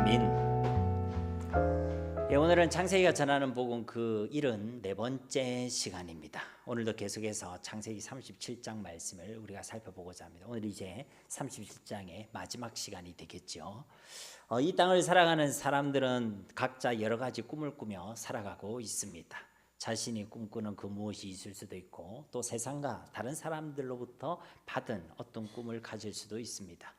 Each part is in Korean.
아멘. 오늘은 창세기가 전하는 복음 그 74번째 시간입니다. 오늘도 계속해서 창세기 37장 말씀을 우리가 살펴보고자 합니다. 오늘 이제 37장의 마지막 시간이 되겠죠. 이 땅을 살아가는 사람들은 각자 여러 가지 꿈을 꾸며 살아가고 있습니다. 자신이 꿈꾸는 그 무엇이 있을 수도 있고, 또 세상과 다른 사람들로부터 받은 어떤 꿈을 가질 수도 있습니다.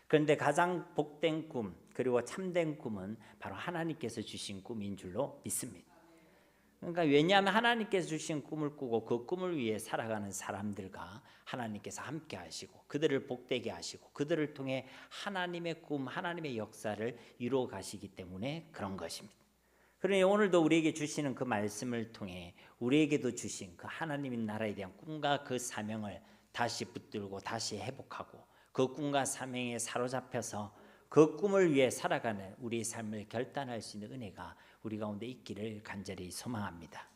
그런데 가장 복된 꿈, 그리고 참된 꿈은 바로 하나님께서 주신 꿈인 줄로 믿습니다. 그러니까 왜냐하면 하나님께서 주신 꿈을 꾸고 그 꿈을 위해 살아가는 사람들과 하나님께서 함께 하시고 그들을 복되게 하시고 그들을 통해 하나님의 꿈, 하나님의 역사를 이루어 가시기 때문에 그런 것입니다. 그러니 오늘도 우리에게 주시는 그 말씀을 통해 우리에게도 주신 그 하나님의 나라에 대한 꿈과 그 사명을 다시 붙들고 다시 회복하고 그 꿈과 사명에 사로잡혀서 그 꿈을 위해 살아가는 우리의 삶을 결단할 수 있는 은혜가 우리 가운데 있기를 간절히 소망합니다.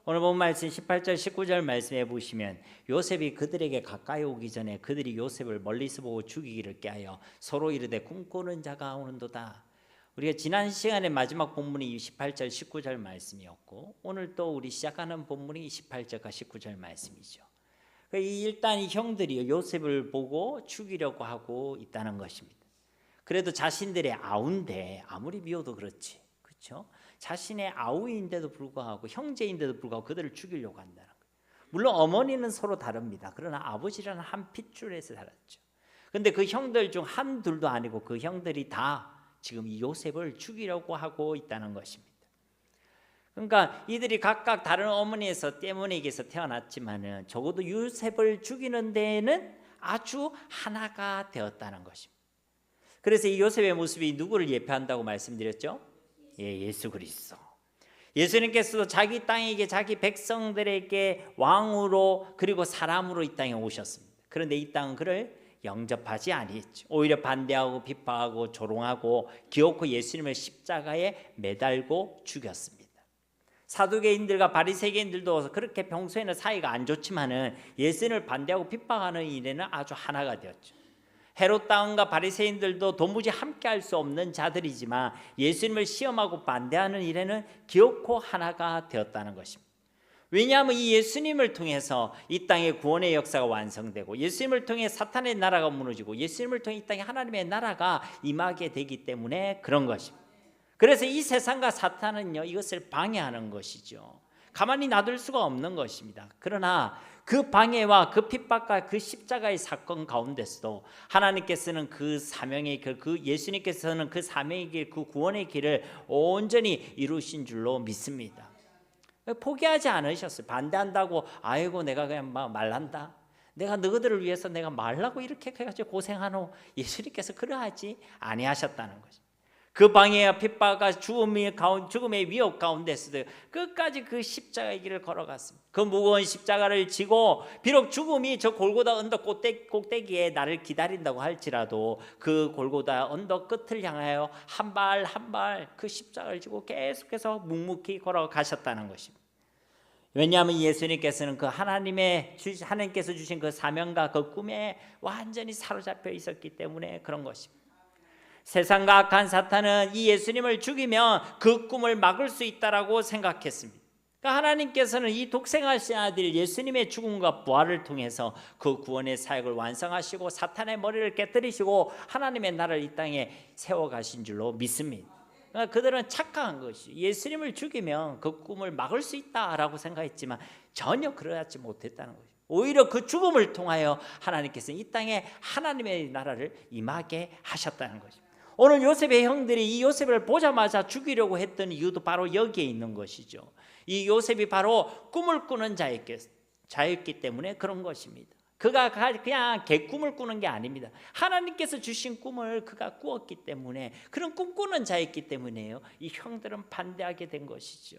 오늘 본 말씀 18절 19절 말씀해 보시면 요셉이 그들에게 가까이 오기 전에 그들이 요셉을 멀리서 보고 죽이기를 꾀하여 서로 이르되 꿈꾸는 자가 오는도다. 우리가 지난 시간에 마지막 본문이 18절 19절 말씀이었고 오늘 또 우리 시작하는 본문이 18절과 19절 말씀이죠. 일단 이 형들이 요셉을 보고 죽이려고 하고 있다는 것입니다. 그래도 자신들의 아우인데 아무리 미워도 그렇지, 그렇죠? 자신의 아우인데도 불구하고 형제인데도 불구하고 그들을 죽이려고 한다는 거예요. 물론 어머니는 서로 다릅니다. 그러나 아버지라는 한 핏줄에서 살았죠. 그런데 그 형들 중 한둘도 아니고 그 형들이 다 지금 이 요셉을 죽이려고 하고 있다는 것입니다. 그러니까 이들이 각각 다른 어머니에서 때문에게서 태어났지만은 적어도 요셉을 죽이는 데에는 아주 하나가 되었다는 것입니다. 그래서 이 요셉의 모습이 누구를 예표한다고 말씀드렸죠? 예수 그리스도. 예수님께서도 자기 땅에게 자기 백성들에게 왕으로 그리고 사람으로 이 땅에 오셨습니다. 그런데 이 땅은 그를 영접하지 아니했죠. 오히려 반대하고 비판하고 조롱하고 기어코 예수님을 십자가에 매달고 죽였습니다. 사두개인들과 바리새인들도 그렇게 평소에는 사이가 안 좋지만은 예수님을 반대하고 핍박하는 일에는 아주 하나가 되었죠. 헤롯 왕과 바리새인들도 도무지 함께할 수 없는 자들이지만 예수님을 시험하고 반대하는 일에는 기어코 하나가 되었다는 것입니다. 왜냐하면 이 예수님을 통해서 이 땅의 구원의 역사가 완성되고 예수님을 통해 사탄의 나라가 무너지고 예수님을 통해 이 땅에 하나님의 나라가 임하게 되기 때문에 그런 것입니다. 그래서 이 세상과 사탄은요 이것을 방해하는 것이죠. 가만히 놔둘 수가 없는 것입니다. 그러나 그 방해와 그 핍박과 그 십자가의 사건 가운데서도 하나님께서는 그 사명의 길, 그 예수님께서는 그 사명의 길, 그 구원의 길을 온전히 이루신 줄로 믿습니다. 포기하지 않으셨어요. 반대한다고 아이고 내가 그냥 말란다. 내가 너희들을 위해서 내가 말라고 이렇게 해가지고 고생하노. 예수님께서 그러하지 아니하셨다는 것입니다. 그 방해와 핍박과 죽음의 위협 가운데서도 끝까지 그 십자가의 길을 걸어갔습니다. 그 무거운 십자가를 지고 비록 죽음이 저 골고다 언덕 꼭대기에 나를 기다린다고 할지라도 그 골고다 언덕 끝을 향하여 한 발 한 발 그 십자가를 지고 계속해서 묵묵히 걸어가셨다는 것입니다. 왜냐하면 예수님께서는 그 하나님께서 주신 그 사명과 그 꿈에 완전히 사로잡혀 있었기 때문에 그런 것입니다. 세상과 악한 사탄은 이 예수님을 죽이면 그 꿈을 막을 수 있다라고 생각했습니다. 그러니까 하나님께서는 이 독생하신 아들 예수님의 죽음과 부활을 통해서 그 구원의 사역을 완성하시고 사탄의 머리를 깨뜨리시고 하나님의 나라를 이 땅에 세워가신 줄로 믿습니다. 그러니까 그들은 착각한 것이 예수님을 죽이면 그 꿈을 막을 수 있다라고 생각했지만 전혀 그러지 못했다는 것이죠. 오히려 그 죽음을 통하여 하나님께서는 이 땅에 하나님의 나라를 임하게 하셨다는 것입니다. 오늘 요셉의 형들이 이 요셉을 보자마자 죽이려고 했던 이유도 바로 여기에 있는 것이죠. 이 요셉이 바로 꿈을 꾸는 자였기 때문에 그런 것입니다. 그가 그냥 개꿈을 꾸는 게 아닙니다. 하나님께서 주신 꿈을 그가 꾸었기 때문에 그런 꿈꾸는 자였기 때문에요. 이 형들은 반대하게 된 것이죠.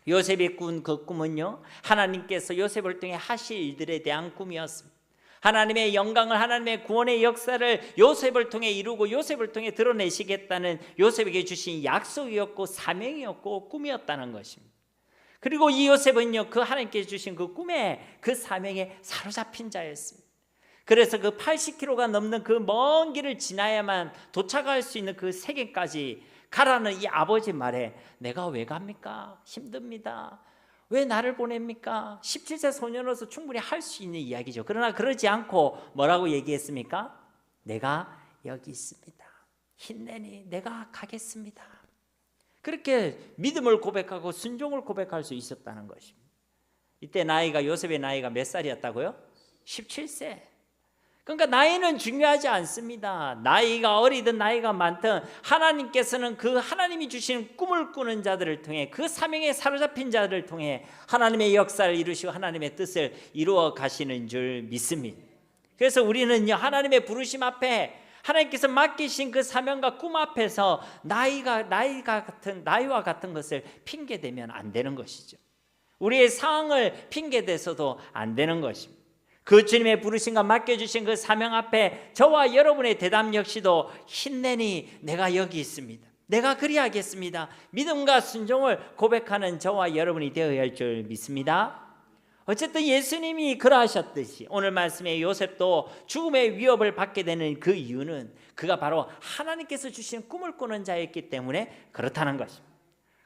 요셉이 꾼 그 꿈은요 하나님께서 요셉을 통해 하실 일들에 대한 꿈이었습니다. 하나님의 영광을 하나님의 구원의 역사를 요셉을 통해 이루고 요셉을 통해 드러내시겠다는 요셉에게 주신 약속이었고 사명이었고 꿈이었다는 것입니다. 그리고 이 요셉은요 그 하나님께서 주신 그 꿈에 그 사명에 사로잡힌 자였습니다. 그래서 그 80km가 넘는 그 먼 길을 지나야만 도착할 수 있는 그 세계까지 가라는 이 아버지 말에 내가 왜 갑니까? 힘듭니다. 왜 나를 보냅니까? 17세 소년으로서 충분히 할 수 있는 이야기죠. 그러나 그러지 않고 뭐라고 얘기했습니까? 내가 여기 있습니다. 힘내니 내가 가겠습니다. 그렇게 믿음을 고백하고 순종을 고백할 수 있었다는 것입니다. 이때 나이가, 요셉의 나이가 몇 살이었다고요? 17세. 그러니까 나이는 중요하지 않습니다. 나이가 어리든 나이가 많든 하나님께서는 그 하나님이 주신 꿈을 꾸는 자들을 통해, 그 사명에 사로잡힌 자들을 통해 하나님의 역사를 이루시고 하나님의 뜻을 이루어 가시는 줄 믿습니다. 그래서 우리는요, 하나님의 부르심 앞에, 하나님께서 맡기신 그 사명과 꿈 앞에서 나이와 같은 것을 핑계대면 안 되는 것이죠. 우리의 상황을 핑계대서도 안 되는 것입니다. 그 주님의 부르심과 맡겨주신 그 사명 앞에 저와 여러분의 대답 역시도 힘내니 내가 여기 있습니다. 내가 그리하겠습니다. 믿음과 순종을 고백하는 저와 여러분이 되어야 할 줄 믿습니다. 어쨌든 예수님이 그러하셨듯이 오늘 말씀에 요셉도 죽음의 위협을 받게 되는 그 이유는 그가 바로 하나님께서 주신 꿈을 꾸는 자였기 때문에 그렇다는 것입니다.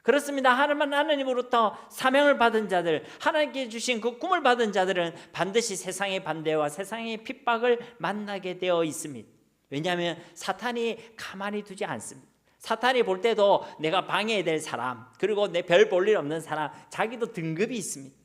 그렇습니다. 하나님으로부터 사명을 받은 자들, 하나님께 주신 그 꿈을 받은 자들은 반드시 세상의 반대와 세상의 핍박을 만나게 되어 있습니다. 왜냐하면 사탄이 가만히 두지 않습니다. 사탄이 볼 때도 내가 방해해야 될 사람, 그리고 내 별 볼 일 없는 사람, 자기도 등급이 있습니다.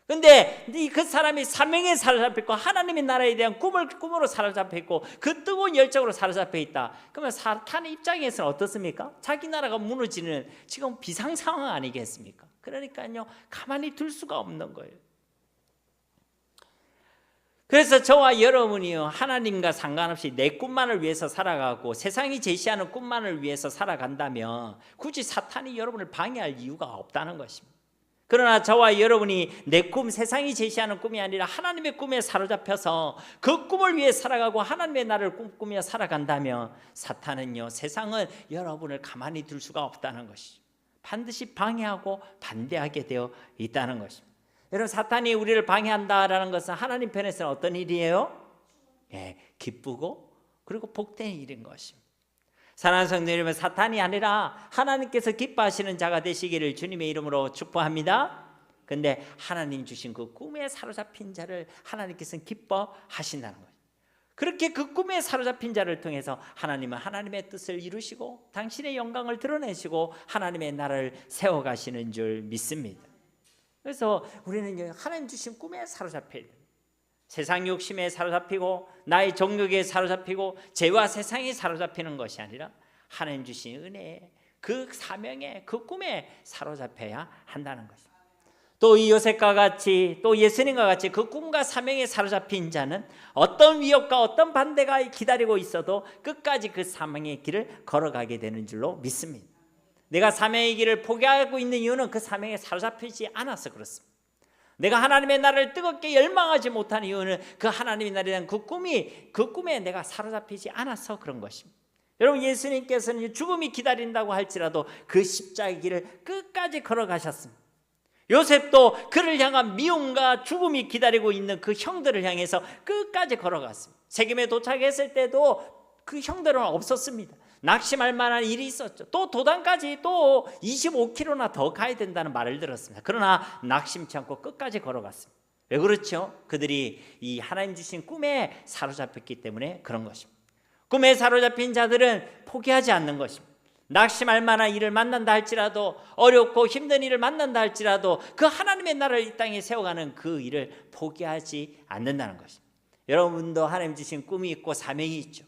근데 그 사람이 사명에 사로잡혔고 하나님의 나라에 대한 꿈으로 사로잡혔고 그 뜨거운 열정으로 사로잡혀 있다. 그러면 사탄의 입장에서는 어떻습니까? 자기 나라가 무너지는 지금 비상 상황 아니겠습니까? 그러니까요, 가만히 둘 수가 없는 거예요. 그래서 저와 여러분이요, 하나님과 상관없이 내 꿈만을 위해서 살아가고 세상이 제시하는 꿈만을 위해서 살아간다면 굳이 사탄이 여러분을 방해할 이유가 없다는 것입니다. 그러나 저와 여러분이 내 꿈, 세상이 제시하는 꿈이 아니라 하나님의 꿈에 사로잡혀서 그 꿈을 위해 살아가고 하나님의 나라를 꿈꾸며 살아간다면 사탄은요, 세상은 여러분을 가만히 둘 수가 없다는 것이죠. 반드시 방해하고 반대하게 되어 있다는 것입니다. 여러분, 사탄이 우리를 방해한다라는 것은 하나님 편에서는 어떤 일이에요? 기쁘고 그리고 복된 일인 것입니다. 사랑하는 성도 여러분, 사탄이 아니라 하나님께서 기뻐하시는 자가 되시기를 주님의 이름으로 축복합니다. 근데 하나님 주신 그 꿈에 사로잡힌 자를 하나님께서는 기뻐하신다는 거예요. 그렇게 그 꿈에 사로잡힌 자를 통해서 하나님은 하나님의 뜻을 이루시고 당신의 영광을 드러내시고 하나님의 나라를 세워가시는 줄 믿습니다. 그래서 우리는 하나님 주신 꿈에 사로잡혀야 돼요. 세상 욕심에 사로잡히고 나의 정욕에 사로잡히고 죄와 세상에 사로잡히는 것이 아니라 하나님 주신 은혜에, 그 사명에, 그 꿈에 사로잡혀야 한다는 것입니다. 또 이 요셉과 같이, 또 예수님과 같이 그 꿈과 사명에 사로잡힌 자는 어떤 위협과 어떤 반대가 기다리고 있어도 끝까지 그 사명의 길을 걸어가게 되는 줄로 믿습니다. 내가 사명의 길을 포기하고 있는 이유는 그 사명에 사로잡히지 않아서 그렇습니다. 내가 하나님의 나라를 뜨겁게 열망하지 못하는 이유는 그 하나님의 나라에 대한 그 꿈에 내가 사로잡히지 않아서 그런 것입니다. 여러분, 예수님께서는 죽음이 기다린다고 할지라도 그 십자가의 길을 끝까지 걸어가셨습니다. 요셉도 그를 향한 미움과 죽음이 기다리고 있는 그 형들을 향해서 끝까지 걸어갔습니다. 세겜에 도착했을 때도 그 형들은 없었습니다. 낙심할 만한 일이 있었죠. 또 도단까지 또 25km나 더 가야 된다는 말을 들었습니다. 그러나 낙심치 않고 끝까지 걸어갔습니다. 왜 그렇죠? 그들이 이 하나님 주신 꿈에 사로잡혔기 때문에 그런 것입니다. 꿈에 사로잡힌 자들은 포기하지 않는 것입니다. 낙심할 만한 일을 만난다 할지라도, 어렵고 힘든 일을 만난다 할지라도 그 하나님의 나라를 이 땅에 세워가는 그 일을 포기하지 않는다는 것입니다. 여러분도 하나님 주신 꿈이 있고 사명이 있죠.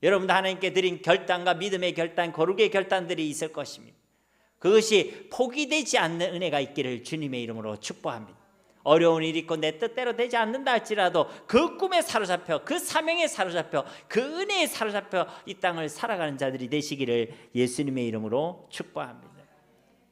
여러분도 하나님께 드린 결단과 믿음의 결단, 거룩의 결단들이 있을 것입니다. 그것이 포기되지 않는 은혜가 있기를 주님의 이름으로 축복합니다. 어려운 일이 있고 내 뜻대로 되지 않는다 할지라도 그 꿈에 사로잡혀, 그 사명에 사로잡혀, 그 은혜에 사로잡혀 이 땅을 살아가는 자들이 되시기를 예수님의 이름으로 축복합니다.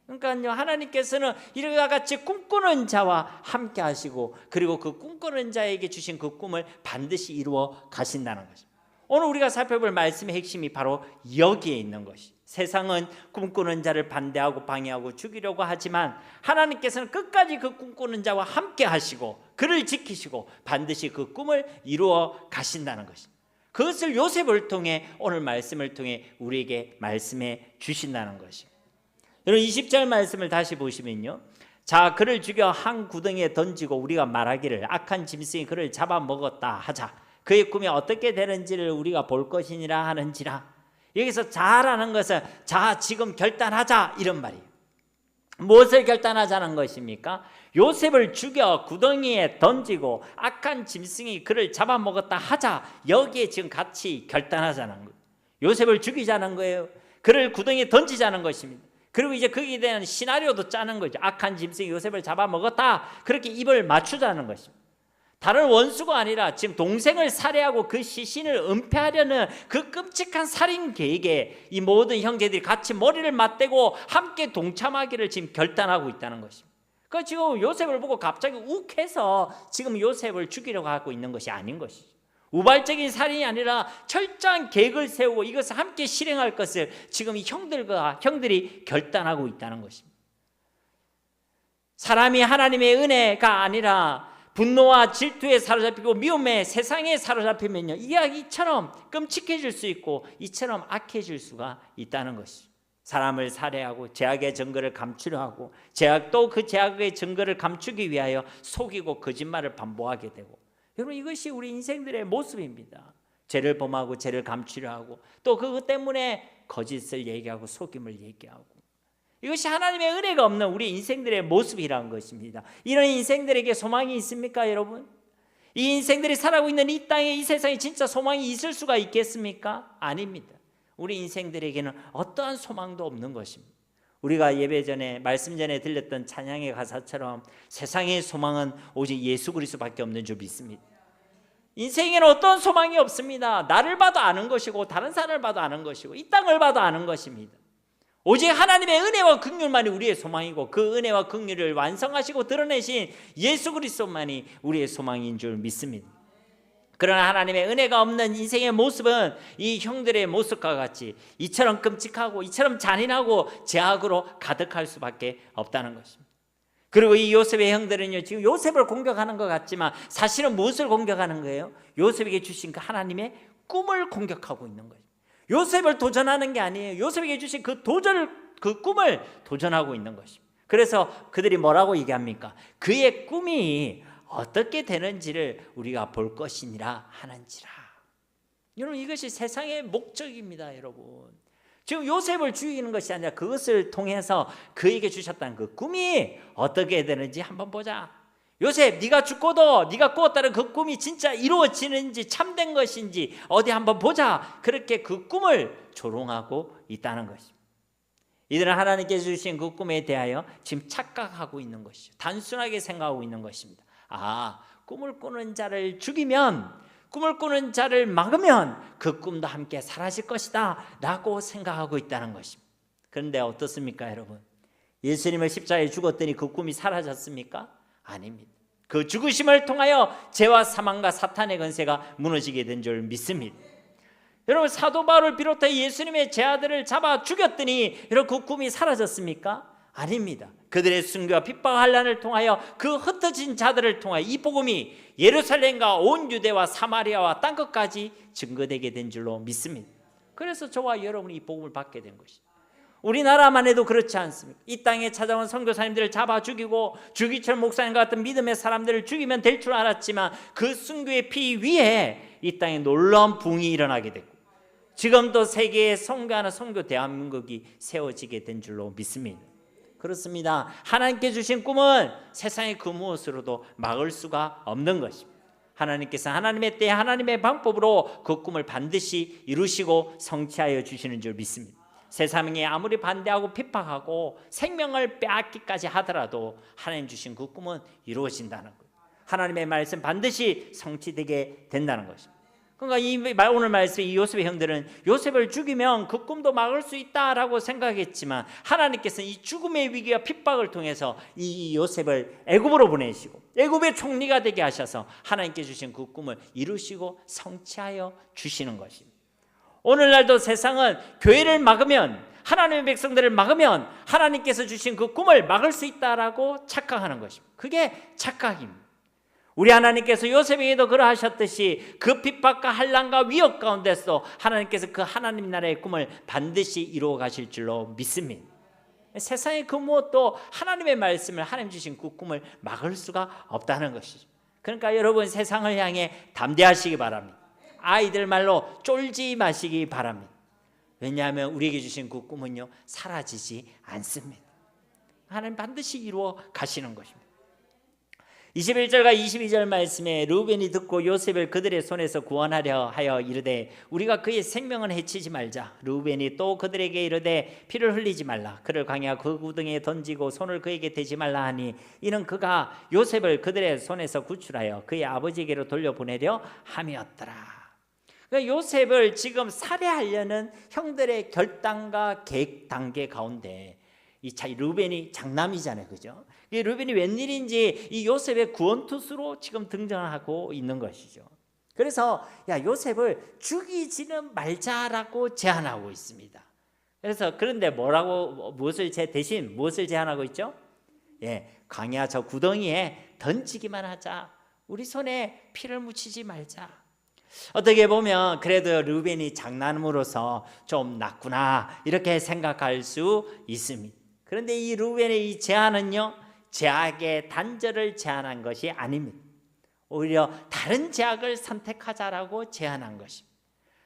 그러니까요, 하나님께서는 이와 같이 꿈꾸는 자와 함께 하시고, 그리고 그 꿈꾸는 자에게 주신 그 꿈을 반드시 이루어 가신다는 것입니다. 오늘 우리가 살펴볼 말씀의 핵심이 바로 여기에 있는 것이. 세상은 꿈꾸는 자를 반대하고 방해하고 죽이려고 하지만 하나님께서는 끝까지 그 꿈꾸는 자와 함께 하시고 그를 지키시고 반드시 그 꿈을 이루어 가신다는 것입니다. 그것을 요셉을 통해 오늘 말씀을 통해 우리에게 말씀해 주신다는 것입니다. 여러분 20절 말씀을 다시 보시면요, 자 그를 죽여 한 구덩이에 던지고 우리가 말하기를 악한 짐승이 그를 잡아먹었다 하자. 그의 꿈이 어떻게 되는지를 우리가 볼 것이니라 하는지라. 여기서 자라는 것은 자 지금 결단하자 이런 말이에요. 무엇을 결단하자는 것입니까? 요셉을 죽여 구덩이에 던지고 악한 짐승이 그를 잡아먹었다 하자. 여기에 지금 같이 결단하자는 거예요. 요셉을 죽이자는 거예요. 그를 구덩이에 던지자는 것입니다. 그리고 이제 거기에 대한 시나리오도 짜는 거죠. 악한 짐승이 요셉을 잡아먹었다. 그렇게 입을 맞추자는 것입니다. 다른 원수가 아니라 지금 동생을 살해하고 그 시신을 은폐하려는 그 끔찍한 살인 계획에 이 모든 형제들이 같이 머리를 맞대고 함께 동참하기를 지금 결단하고 있다는 것입니다. 그 지금 요셉을 보고 갑자기 욱해서 지금 요셉을 죽이려고 하고 있는 것이 아닌 것이죠. 우발적인 살인이 아니라 철저한 계획을 세우고 이것을 함께 실행할 것을 지금 이 형들이 결단하고 있다는 것입니다. 사람이 하나님의 은혜가 아니라 분노와 질투에 사로잡히고 미움에 세상에 사로잡히면요, 이야기처럼 끔찍해질 수 있고 이처럼 악해질 수가 있다는 것이죠. 사람을 살해하고 죄악의 증거를 감추려 하고 또 그 죄악의 증거를 감추기 위하여 속이고 거짓말을 반복하게 되고, 여러분 이것이 우리 인생들의 모습입니다. 죄를 범하고 죄를 감추려 하고 또 그것 때문에 거짓을 얘기하고 속임을 얘기하고, 이것이 하나님의 은혜가 없는 우리 인생들의 모습이라는 것입니다. 이런 인생들에게 소망이 있습니까, 여러분? 이 인생들이 살아가고 있는 이 땅에, 이 세상에 진짜 소망이 있을 수가 있겠습니까? 아닙니다. 우리 인생들에게는 어떠한 소망도 없는 것입니다. 우리가 예배 전에, 말씀 전에 들렸던 찬양의 가사처럼 세상의 소망은 오직 예수 그리스도밖에 없는 줄 믿습니다. 인생에는 어떤 소망이 없습니다. 나를 봐도 아는 것이고 다른 사람을 봐도 아는 것이고 이 땅을 봐도 아는 것입니다. 오직 하나님의 은혜와 긍휼만이 우리의 소망이고 그 은혜와 긍휼을 완성하시고 드러내신 예수 그리스도만이 우리의 소망인 줄 믿습니다. 그러나 하나님의 은혜가 없는 인생의 모습은 이 형들의 모습과 같이 이처럼 끔찍하고 이처럼 잔인하고 죄악으로 가득할 수밖에 없다는 것입니다. 그리고 이 요셉의 형들은요, 지금 요셉을 공격하는 것 같지만 사실은 무엇을 공격하는 거예요? 요셉에게 주신 그 하나님의 꿈을 공격하고 있는 거예요. 요셉을 도전하는 게 아니에요. 요셉에게 주신 그 꿈을 도전하고 있는 것입니다. 그래서 그들이 뭐라고 얘기합니까? 그의 꿈이 어떻게 되는지를 우리가 볼 것이니라 하는지라. 여러분 이것이 세상의 목적입니다. 여러분 지금 요셉을 죽이는 것이 아니라 그것을 통해서 그에게 주셨다는 그 꿈이 어떻게 되는지 한번 보자. 요셉, 네가 죽고도 네가 꾸었다는 그 꿈이 진짜 이루어지는지 참된 것인지 어디 한번 보자. 그렇게 그 꿈을 조롱하고 있다는 것입니다. 이들은 하나님께서 주신 그 꿈에 대하여 지금 착각하고 있는 것이죠. 단순하게 생각하고 있는 것입니다. 꿈을 꾸는 자를 죽이면, 꿈을 꾸는 자를 막으면 그 꿈도 함께 사라질 것이다 라고 생각하고 있다는 것입니다. 그런데 어떻습니까, 여러분? 예수님을 십자가에 죽었더니 그 꿈이 사라졌습니까? 아닙니다. 그 죽으심을 통하여 죄와 사망과 사탄의 권세가 무너지게 된 줄 믿습니다. 여러분 사도 바울을 비롯해 예수님의 제자들을 잡아 죽였더니 여러분 그 꿈이 사라졌습니까? 아닙니다. 그들의 순교와 핍박 환난을 통하여 그 흩어진 자들을 통하여 이 복음이 예루살렘과 온 유대와 사마리아와 땅끝까지 증거되게 된 줄로 믿습니다. 그래서 저와 여러분이 이 복음을 받게 된 것입니다. 우리나라만 해도 그렇지 않습니까? 이 땅에 찾아온 선교사님들을 잡아 죽이고 주기철 목사님과 같은 믿음의 사람들을 죽이면 될 줄 알았지만 그 순교의 피 위에 이 땅에 놀라운 부흥이 일어나게 됐고 지금도 세계에 선교하는 선교 대한민국이 세워지게 된 줄로 믿습니다. 그렇습니다. 하나님께 주신 꿈은 세상의 그 무엇으로도 막을 수가 없는 것입니다. 하나님께서 하나님의 때 하나님의 방법으로 그 꿈을 반드시 이루시고 성취하여 주시는 줄 믿습니다. 세상이 아무리 반대하고 핍박하고 생명을 빼앗기까지 하더라도 하나님 주신 그 꿈은 이루어진다는 거예요. 하나님의 말씀 반드시 성취되게 된다는 것입니다. 그러니까 오늘 말씀 이 요셉의 형들은 요셉을 죽이면 그 꿈도 막을 수 있다라고 생각했지만 하나님께서는 이 죽음의 위기와 핍박을 통해서 이 요셉을 애굽으로 보내시고 애굽의 총리가 되게 하셔서 하나님께 주신 그 꿈을 이루시고 성취하여 주시는 것입니다. 오늘날도 세상은 교회를 막으면, 하나님의 백성들을 막으면 하나님께서 주신 그 꿈을 막을 수 있다라고 착각하는 것입니다. 그게 착각입니다. 우리 하나님께서 요셉에게도 그러하셨듯이 그 핍박과 환난과 위협 가운데서 하나님께서 그 하나님 나라의 꿈을 반드시 이루어 가실 줄로 믿습니다. 세상의 그 무엇도 하나님의 말씀을, 하나님 주신 그 꿈을 막을 수가 없다는 것이죠. 그러니까 여러분, 세상을 향해 담대하시기 바랍니다. 아이들 말로 쫄지 마시기 바랍니다. 왜냐하면 우리에게 주신 그 꿈은요, 사라지지 않습니다. 하나님 반드시 이루어 가시는 것입니다. 21절과 22절 말씀에 르우벤이 듣고 요셉을 그들의 손에서 구원하려 하여 이르되 우리가 그의 생명은 해치지 말자. 르우벤이 또 그들에게 이르되 피를 흘리지 말라. 그를 광야 그 구덩이에 던지고 손을 그에게 대지 말라 하니 이는 그가 요셉을 그들의 손에서 구출하여 그의 아버지에게로 돌려보내려 함이었더라. 그러니까 요셉을 지금 살해하려는 형들의 결단과 계획 단계 가운데 이 르우벤이 장남이잖아요, 그죠? 이 르우벤이 웬일인지 이 요셉의 구원투수로 지금 등장하고 있는 것이죠. 그래서 요셉을 죽이지는 말자라고 제안하고 있습니다. 그래서 그런데 무엇을 제안하고 있죠? 광야 저 구덩이에 던지기만 하자. 우리 손에 피를 묻히지 말자. 어떻게 보면 그래도 르우벤이 장남으로서 좀 낫구나 이렇게 생각할 수 있습니다. 그런데 이 르우벤의 이 제안은요, 제약의 단절을 제안한 것이 아닙니다. 오히려 다른 제약을 선택하자라고 제안한 것입니다.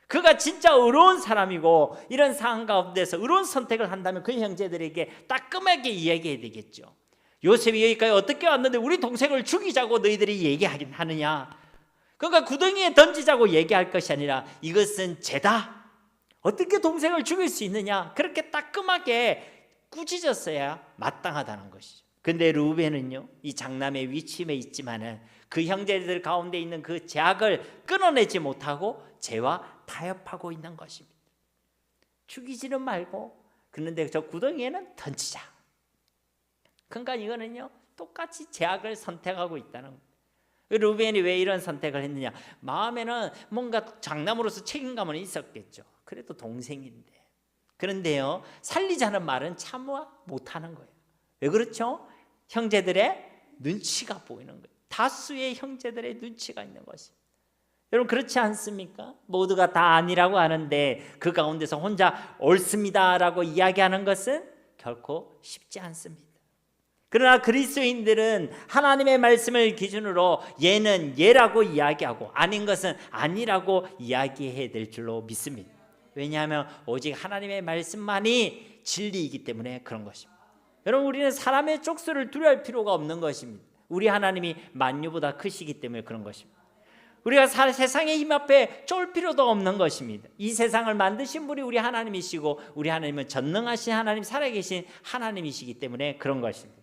그가 진짜 의로운 사람이고 이런 상황 가운데서 의로운 선택을 한다면 그 형제들에게 따끔하게 이야기해야 되겠죠. 요셉이 여기까지 어떻게 왔는데 우리 동생을 죽이자고 너희들이 얘기하긴 하느냐. 그러니까 구덩이에 던지자고 얘기할 것이 아니라 이것은 죄다. 어떻게 동생을 죽일 수 있느냐. 그렇게 따끔하게 꾸짖었어야 마땅하다는 것이죠. 근데 르우벤은요, 이 장남의 위치에 있지만은 그 형제들 가운데 있는 그 제약을 끊어내지 못하고 죄와 타협하고 있는 것입니다. 죽이지는 말고, 그런데 저 구덩이에는 던지자. 그러니까 이거는요, 똑같이 제약을 선택하고 있다는 거예요. 르우벤이 왜 이런 선택을 했느냐? 마음에는 뭔가 장남으로서 책임감은 있었겠죠. 그래도 동생인데. 그런데요, 살리자는 말은 참아 못하는 거예요. 왜 그렇죠? 형제들의 눈치가 보이는 거예요. 다수의 형제들의 눈치가 있는 것입니다. 여러분, 그렇지 않습니까? 모두가 다 아니라고 하는데 그 가운데서 혼자 옳습니다라고 이야기하는 것은 결코 쉽지 않습니다. 그러나 그리스도인들은 하나님의 말씀을 기준으로 예는 예라고 이야기하고 아닌 것은 아니라고 이야기해야 될 줄로 믿습니다. 왜냐하면 오직 하나님의 말씀만이 진리이기 때문에 그런 것입니다. 여러분, 우리는 사람의 족수를 두려워할 필요가 없는 것입니다. 우리 하나님이 만유보다 크시기 때문에 그런 것입니다. 우리가 세상의 힘 앞에 쫄 필요도 없는 것입니다. 이 세상을 만드신 분이 우리 하나님이시고 우리 하나님은 전능하신 하나님, 살아계신 하나님이시기 때문에 그런 것입니다.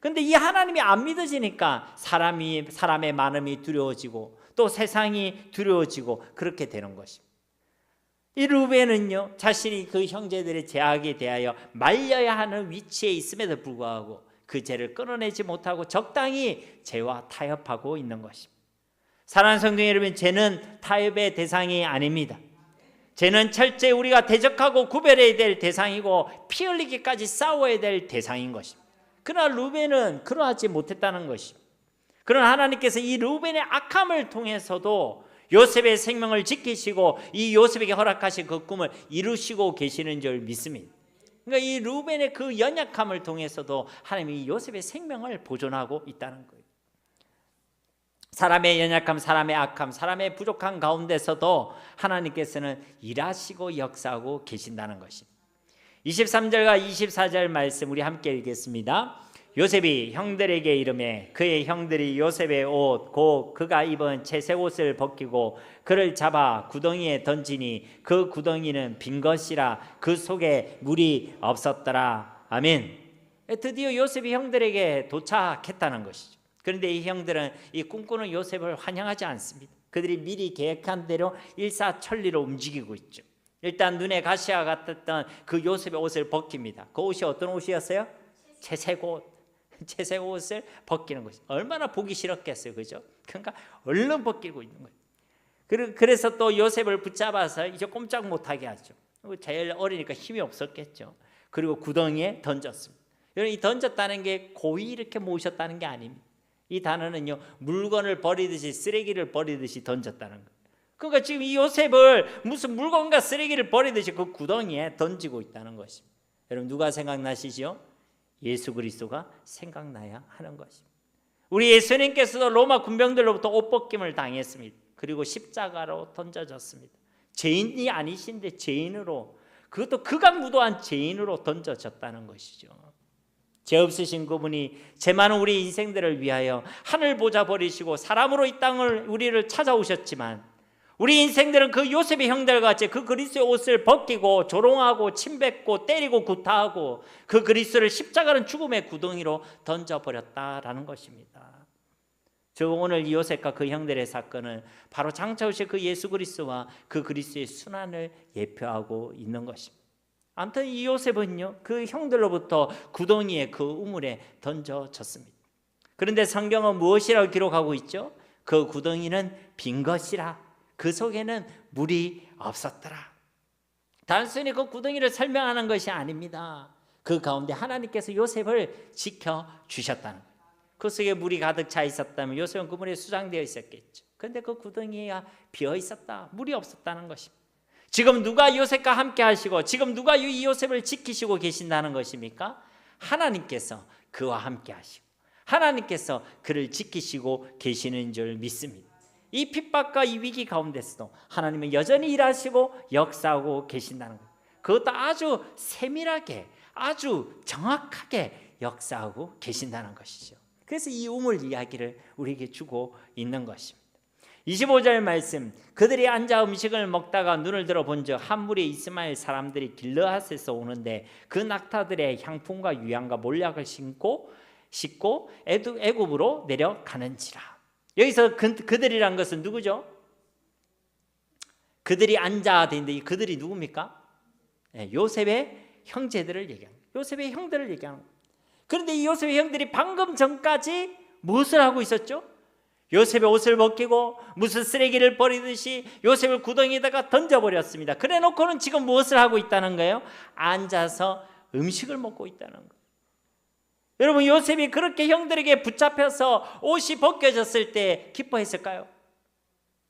그런데 이 하나님이 안 믿어지니까 사람의 많음이 두려워지고 또 세상이 두려워지고 그렇게 되는 것입니다. 이 르우벤은요, 자신이 그 형제들의 제약에 대하여 말려야 하는 위치에 있음에도 불구하고 그 죄를 끊어내지 못하고 적당히 죄와 타협하고 있는 것입니다. 사랑하는 성도 여러분, 죄는 타협의 대상이 아닙니다. 죄는 철저히 우리가 대적하고 구별해야 될 대상이고 피 흘리기까지 싸워야 될 대상인 것입니다. 그러나 르우벤은 그러하지 못했다는 것입니다. 그러나 하나님께서 이 르우벤의 악함을 통해서도 요셉의 생명을 지키시고 이 요셉에게 허락하신 그 꿈을 이루시고 계시는 줄 믿습니다. 그러니까 이 르우벤의 그 연약함을 통해서도 하나님이 요셉의 생명을 보존하고 있다는 거예요. 사람의 연약함, 사람의 악함, 사람의 부족한 가운데서도 하나님께서는 일하시고 역사하고 계신다는 것입니다. 23절과 24절 말씀 우리 함께 읽겠습니다. 요셉이 형들에게 이르매 그의 형들이 요셉의 옷 곧 그가 입은 채색 옷을 벗기고 그를 잡아 구덩이에 던지니 그 구덩이는 빈 것이라 그 속에 물이 없었더라. 아멘. 드디어 요셉이 형들에게 도착했다는 것이죠. 그런데 이 형들은 이 꿈꾸는 요셉을 환영하지 않습니다. 그들이 미리 계획한 대로 일사천리로 움직이고 있죠. 일단 눈에 가시와 같았던 그 요셉의 옷을 벗깁니다. 그 옷이 어떤 옷이었어요? 채색 옷. 채색 옷을 벗기는 것이 얼마나 보기 싫었겠어요, 그죠? 그러니까 얼른 벗기고 있는 거예요. 그래서 또 요셉을 붙잡아서 이제 꼼짝 못하게 하죠. 제일 어리니까 힘이 없었겠죠. 그리고 구덩이에 던졌습니다. 여러분, 이 던졌다는 게 고의 이렇게 모으셨다는 게 아닙니다. 이 단어는요, 물건을 버리듯이, 쓰레기를 버리듯이 던졌다는 거예요. 그러니까 지금 이 요셉을 무슨 물건과 쓰레기를 버리듯이 그 구덩이에 던지고 있다는 것입니다. 여러분, 누가 생각나시죠? 예수 그리스도가 생각나야 하는 것입니다. 우리 예수님께서도 로마 군병들로부터 옷벗김을 당했습니다. 그리고 십자가로 던져졌습니다. 죄인이 아니신데 죄인으로, 그것도 극악무도한 죄인으로 던져졌다는 것이죠. 죄 없으신 그분이 죄 많은 우리 인생들을 위하여 하늘 보좌 버리시고 사람으로 이 땅을 우리를 찾아오셨지만, 우리 인생들은 그 요셉의 형들과 같이 그 그리스도의 옷을 벗기고 조롱하고 침뱉고 때리고 구타하고 그 그리스도를 십자가는 죽음의 구덩이로 던져버렸다라는 것입니다. 저 오늘 이 요셉과 그 형들의 사건은 바로 장차 오실 그 예수 그리스도와 그 그리스도의 순환을 예표하고 있는 것입니다. 아무튼 이 요셉은요, 그 형들로부터 구덩이의 그 우물에 던져졌습니다. 그런데 성경은 무엇이라고 기록하고 있죠? 그 구덩이는 빈 것이라, 그 속에는 물이 없었더라. 단순히 그 구덩이를 설명하는 것이 아닙니다. 그 가운데 하나님께서 요셉을 지켜주셨다는 거예요. 그 속에 물이 가득 차 있었다면 요셉은 그 물에 수장되어 있었겠죠. 그런데 그 구덩이가 비어 있었다, 물이 없었다는 것입니다. 지금 누가 요셉과 함께 하시고 지금 누가 이 요셉을 지키시고 계신다는 것입니까? 하나님께서 그와 함께 하시고 하나님께서 그를 지키시고 계시는 줄 믿습니다. 이 핍박과 이 위기 가운데서도 하나님은 여전히 일하시고 역사하고 계신다는 것, 그것도 아주 세밀하게, 아주 정확하게 역사하고 계신다는 것이죠. 그래서 이 우물 이야기를 우리에게 주고 있는 것입니다. 25절 말씀, 그들이 앉아 음식을 먹다가 눈을 들어 본즉 한 무리의 이스마엘 사람들이 길르앗에서 오는데 그 낙타들의 향품과 유향과 몰약을 싣고 애굽으로 내려가는지라. 여기서 그들이란 것은 누구죠? 그들이 앉아 되는데 그들이 누굽니까? 요셉의 형제들을 얘기합니다. 요셉의 형들을 얘기하는 겁니다. 그런데 이 요셉의 형들이 방금 전까지 무엇을 하고 있었죠? 요셉의 옷을 벗기고 무슨 쓰레기를 버리듯이 요셉을 구덩이에다가 던져버렸습니다. 그래 놓고는 지금 무엇을 하고 있다는 거예요? 앉아서 음식을 먹고 있다는 거예요. 여러분, 요셉이 그렇게 형들에게 붙잡혀서 옷이 벗겨졌을 때 기뻐했을까요?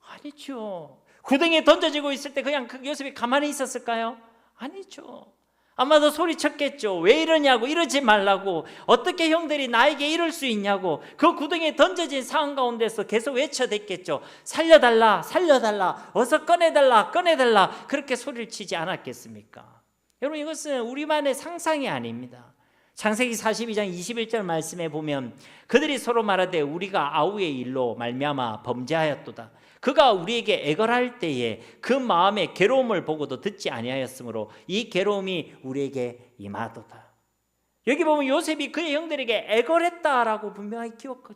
아니죠. 구덩이에 던져지고 있을 때 그냥 그 요셉이 가만히 있었을까요? 아니죠. 아마도 소리쳤겠죠. 왜 이러냐고, 이러지 말라고, 어떻게 형들이 나에게 이럴 수 있냐고, 그 구덩이에 던져진 상황 가운데서 계속 외쳐댔겠죠. 살려달라, 살려달라, 어서 꺼내달라, 꺼내달라, 그렇게 소리를 치지 않았겠습니까? 여러분, 이것은 우리만의 상상이 아닙니다. 창세기 42장 21절 말씀에 보면 그들이 서로 말하되 우리가 아우의 일로 말미암아 범죄하였도다. 그가 우리에게 애걸할 때에 그 마음의 괴로움을 보고도 듣지 아니하였으므로 이 괴로움이 우리에게 임하도다. 여기 보면 요셉이 그의 형들에게 애걸했다라고 분명히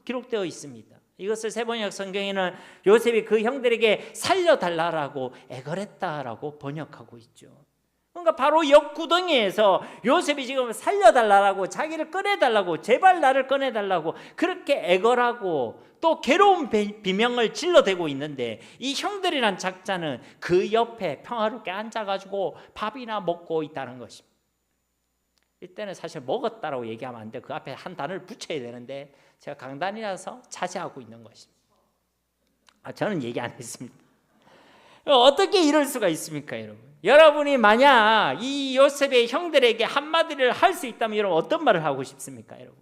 기록되어 있습니다. 이것을 세번역 성경에는 요셉이 그 형들에게 살려달라라고 애걸했다라고 번역하고 있죠. 그러니까 바로 옆구덩이에서 요셉이 지금 살려달라고, 자기를 꺼내달라고, 제발 나를 꺼내달라고 그렇게 애걸하고 또 괴로운 비명을 질러대고 있는데, 이 형들이란 작자는 그 옆에 평화롭게 앉아가지고 밥이나 먹고 있다는 것입니다. 이때는 사실 먹었다라고 얘기하면 안 돼. 그 앞에 한 단어를 붙여야 되는데 제가 강단이라서 자제하고 있는 것입니다. 저는 얘기 안 했습니다. 어떻게 이럴 수가 있습니까, 여러분? 여러분이 만약 이 요셉의 형들에게 한마디를 할 수 있다면 여러분 어떤 말을 하고 싶습니까, 여러분?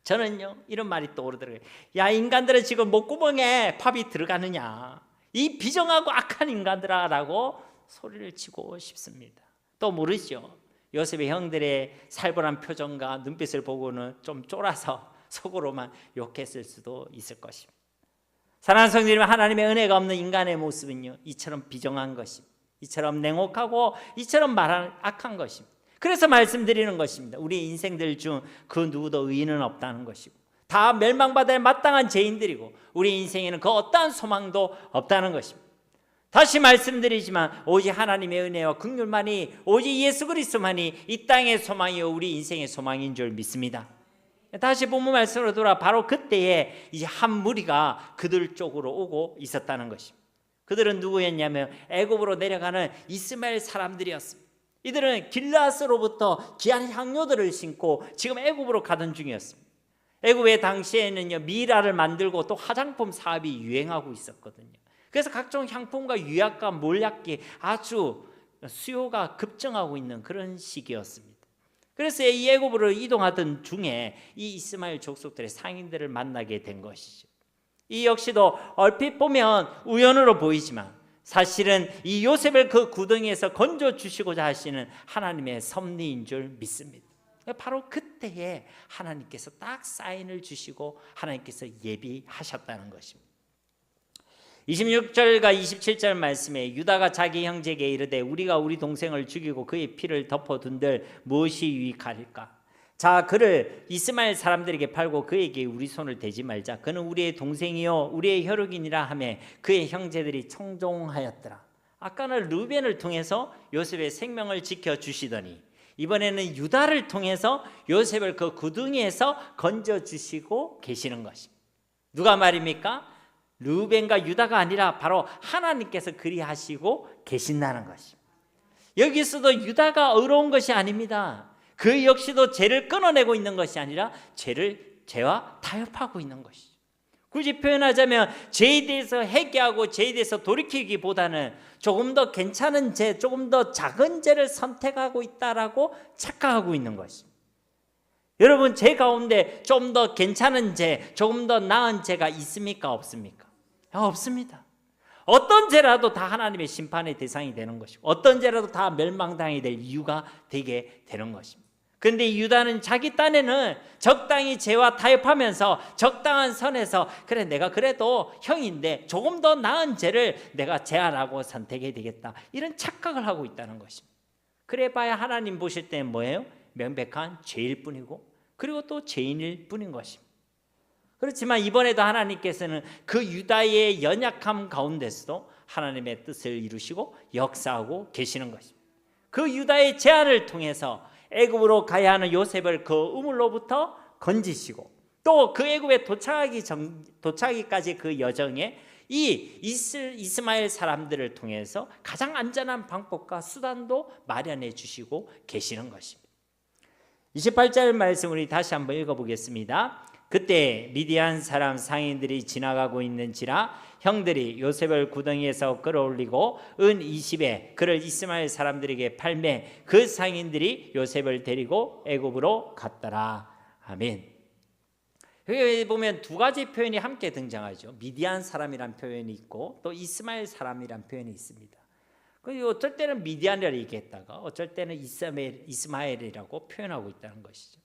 저는요, 이런 말이 떠오르더라고요. 야, 인간들은 지금 목구멍에 팝이 들어가느냐, 이 비정하고 악한 인간들아 라고 소리를 치고 싶습니다. 또 모르죠, 요셉의 형들의 살벌한 표정과 눈빛을 보고는 좀 쫄아서 속으로만 욕했을 수도 있을 것입니다. 사랑하는 성도 여러분, 하나님의 은혜가 없는 인간의 모습은요, 이처럼 비정한 것입니다. 이처럼 냉혹하고 이처럼 말하는 악한 것입니다. 그래서 말씀드리는 것입니다. 우리 인생들 중 그 누구도 의인은 없다는 것이고 다 멸망받아야 마땅한 죄인들이고 우리 인생에는 그 어떠한 소망도 없다는 것입니다. 다시 말씀드리지만 오직 하나님의 은혜와 긍휼만이, 오직 예수 그리스도만이 이 땅의 소망이요 우리 인생의 소망인 줄 믿습니다. 다시 본문 말씀으로 돌아 바로 그때에 이제 한 무리가 그들 쪽으로 오고 있었다는 것입니다. 그들은 누구였냐면 애굽으로 내려가는 이스마엘 사람들이었습니다. 이들은 길라스로부터 귀한 향료들을 신고 지금 애굽으로 가던 중이었습니다. 애굽의 당시에는요 미라를 만들고 또 화장품 사업이 유행하고 있었거든요. 그래서 각종 향품과 유약과 몰약기 아주 수요가 급증하고 있는 그런 시기였습니다. 그래서 이 애굽으로 이동하던 중에 이 이스마엘 족속들의 상인들을 만나게 된 것이죠. 이 역시도 얼핏 보면 우연으로 보이지만 사실은 이 요셉을 그 구덩이에서 건져 주시고자 하시는 하나님의 섭리인 줄 믿습니다. 바로 그때에 하나님께서 딱 사인을 주시고 하나님께서 예비하셨다는 것입니다. 26절과 27절 말씀에 유다가 자기 형제에게 이르되 우리가 우리 동생을 죽이고 그의 피를 덮어둔들 무엇이 유익할까? 자, 그를 이스마엘 사람들에게 팔고 그에게 우리 손을 대지 말자. 그는 우리의 동생이요 우리의 혈육이니라 하며 그의 형제들이 청종하였더라. 아까는 루벤을 통해서 요셉의 생명을 지켜주시더니 이번에는 유다를 통해서 요셉을 그 구덩이에서 건져주시고 계시는 것입니다. 누가 말입니까? 루벤과 유다가 아니라 바로 하나님께서 그리하시고 계신다는 것입니다. 여기서도 유다가 의로운 것이 아닙니다. 그 역시도 죄를 끊어내고 있는 것이 아니라 죄와 타협하고 있는 것이죠. 굳이 표현하자면 죄에 대해서 회개하고 죄에 대해서 돌이키기보다는 조금 더 괜찮은 죄, 조금 더 작은 죄를 선택하고 있다라고 착각하고 있는 것입니다. 여러분, 죄 가운데 좀 더 괜찮은 죄, 조금 더 나은 죄가 있습니까? 없습니까? 없습니다. 어떤 죄라도 다 하나님의 심판의 대상이 되는 것이고 어떤 죄라도 다 멸망당하게 될 이유가 되게 되는 것입니다. 그런데 유다는 자기 딴에는 적당히 죄와 타협하면서 적당한 선에서 그래 내가 그래도 형인데 조금 더 나은 죄를 내가 제한하고 선택해야 되겠다, 이런 착각을 하고 있다는 것입니다. 그래봐야 하나님 보실 때는 뭐예요? 명백한 죄일 뿐이고 그리고 또 죄인일 뿐인 것입니다. 그렇지만 이번에도 하나님께서는 그 유다의 연약함 가운데서도 하나님의 뜻을 이루시고 역사하고 계시는 것입니다. 그 유다의 제안을 통해서 애굽으로 가야 하는 요셉을 그 우물로부터 건지시고 또 그 애굽에 도착하기까지 그 여정에 이 이스마엘 사람들을 통해서 가장 안전한 방법과 수단도 마련해 주시고 계시는 것입니다. 28절 말씀 우리 다시 한번 읽어보겠습니다. 그때 미디안 사람 상인들이 지나가고 있는지라 형들이 요셉을 구덩이에서 끌어올리고 은 20에 그를 이스마엘 사람들에게 팔매 그 상인들이 요셉을 데리고 애굽으로 갔더라. 아멘. 여기 보면 두 가지 표현이 함께 등장하죠. 미디안 사람이란 표현이 있고 또 이스마엘 사람이란 표현이 있습니다. 그리고 어쩔 때는 미디안이라고 얘기했다가 어쩔 때는 이스마엘이라고 표현하고 있다는 것이죠.